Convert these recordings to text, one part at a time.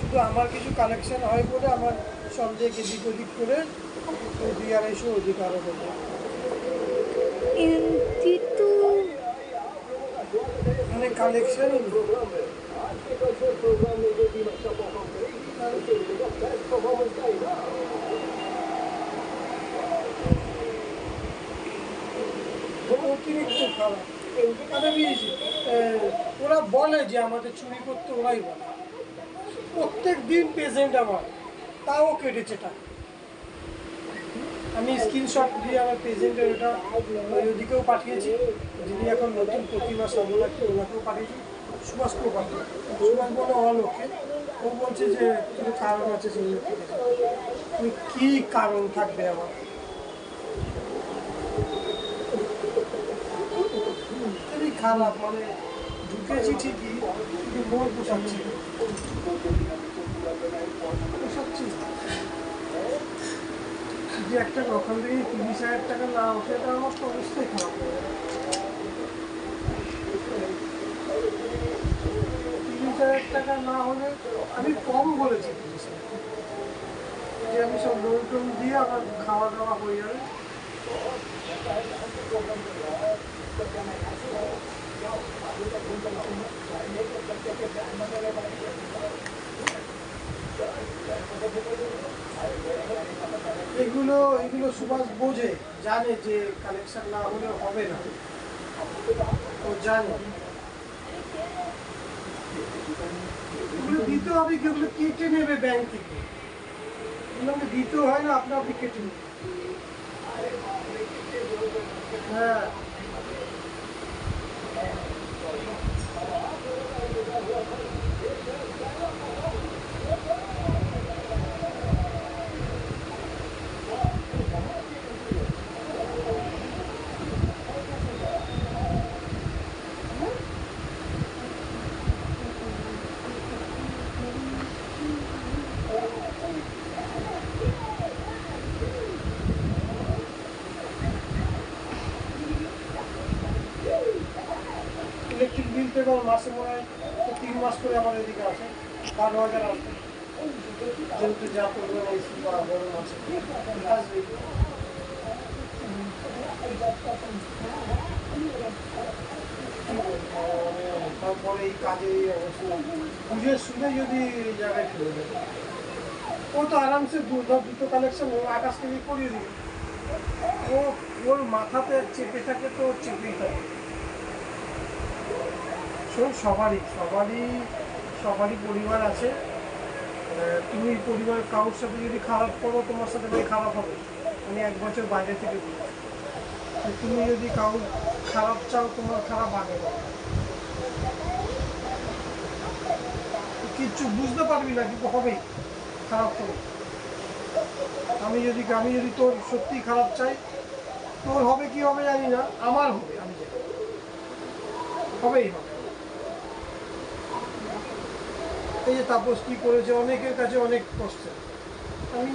শুধু আমার কিছু কালেকশন হয় বলে আমার সন্দেহ এদিক ওদিক করে 2-250 অধিক আরো দেবো। কিন্তু মানে কালেকশনই অতিরিক্ত খারাপ। আমি ওরা বলে যে আমাদের চুরি করতে, ওরাই বলে প্রত্যেক দিন পেশেন্ট আমার, তাও কেটেছে টাকা। আমি স্ক্রিনশট দিয়ে আমার পেশেন্টের ওটা ওদিকেও পাঠিয়েছি, যিনি এখন নতুন প্রতিমা সামলাচ্ছি ওনাকেও পাঠিয়েছি, সুভাষকেও পাঠিয়েছি। সুভাষ বলে অল ওকে। ও বলছে যে কিছু কারণ আছে সেগুলো কেটেছে। কী কারণ থাকবে আমার? খুবই খারাপ, মানে ঢুকেছি ঠিকই কিন্তু মন পোষাচ্ছি পোষাচ্ছি যে একটা ওখান থেকে 30,000 টাকা না ওঠে, এটা আমার তো অবস্থাই খারাপ হয়ে যাবে। 30,000 টাকা না হলে আমি কম বলেছি 30,000, যে আমি সব লোন টোন দিয়ে আমার খাওয়া দাওয়া হয়ে যাবে। এগুলো এগুলো সুভাষ বোঝে, জানে যে কালেকশন না হলে হবে না, ও জানে। এগুলো দিতে হবে, এগুলো কেটে নেবে ব্যাংক থেকে, এগুলোকে দিতেও হয় না, আপনি আপনি কেটে নেবে। হ্যাঁ, ইলেকট্রিক বিল তো এবার মাসে মনে হয় 3 মাস করে আমার এদিকে আসে, 12,000 আসে, যেহেতু যা পরিমাণ এসি বা গরম আছে আসবে। তারপরে এই কাজে এই অবস্থা, বুঝে শুনে যদি এই জায়গায় চলে যায়, ও তো আরামসে দুটো কালেকশন ও আকাশ থেকে করিয়ে দিবে। ও ওর মাথাতে চেপে থাকে তো চেপেই থাকে। শোন, সবারই সবারই সবারই পরিবার আছে। তুমি পরিবার কারোর সাথে যদি খারাপ করো, তোমার সাথে ভাই খারাপ হবে। আমি 1 বছর বাইরে থেকে দিই, তুমি যদি কারোর খারাপ চাও, তোমার খারাপ আগে হবে। কিচ্ছু বুঝতে পারবি না, কিন্তু হবেই খারাপ করে। আমি যদি তোর সত্যি খারাপ চাই, তোর হবে কি হবে জানি না, আমার হবে, আমি জানি হবেই হবে। এই যে তাপস কি করেছে, অনেকের কাছে অনেক কষ্ট। আমি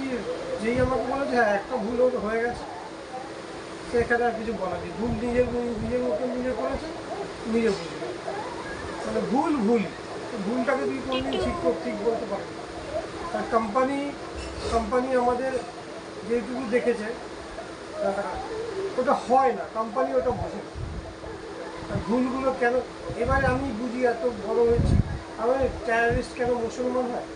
যেই আমাকে বলেছে হ্যাঁ একটা ভুল হয়ে গেছে, সেখানে আর কিছু বলা নেই। ভুল নিজের মতন নিজে করেছে, নিজে বুঝবে। মানে ভুল ভুল, ভুলটাকে তুই কোনোদিন ঠিক বলতে পারবি না। আর কোম্পানি আমাদের যেটুকু দেখেছে, ওটা হয় না, কোম্পানি ওটা বোঝে না। আর ভুলগুলো কেন, এবারে আমি বুঝি, এত বড় হয়েছি, আমি টেররিস্ট কেন মুসলমান হয়?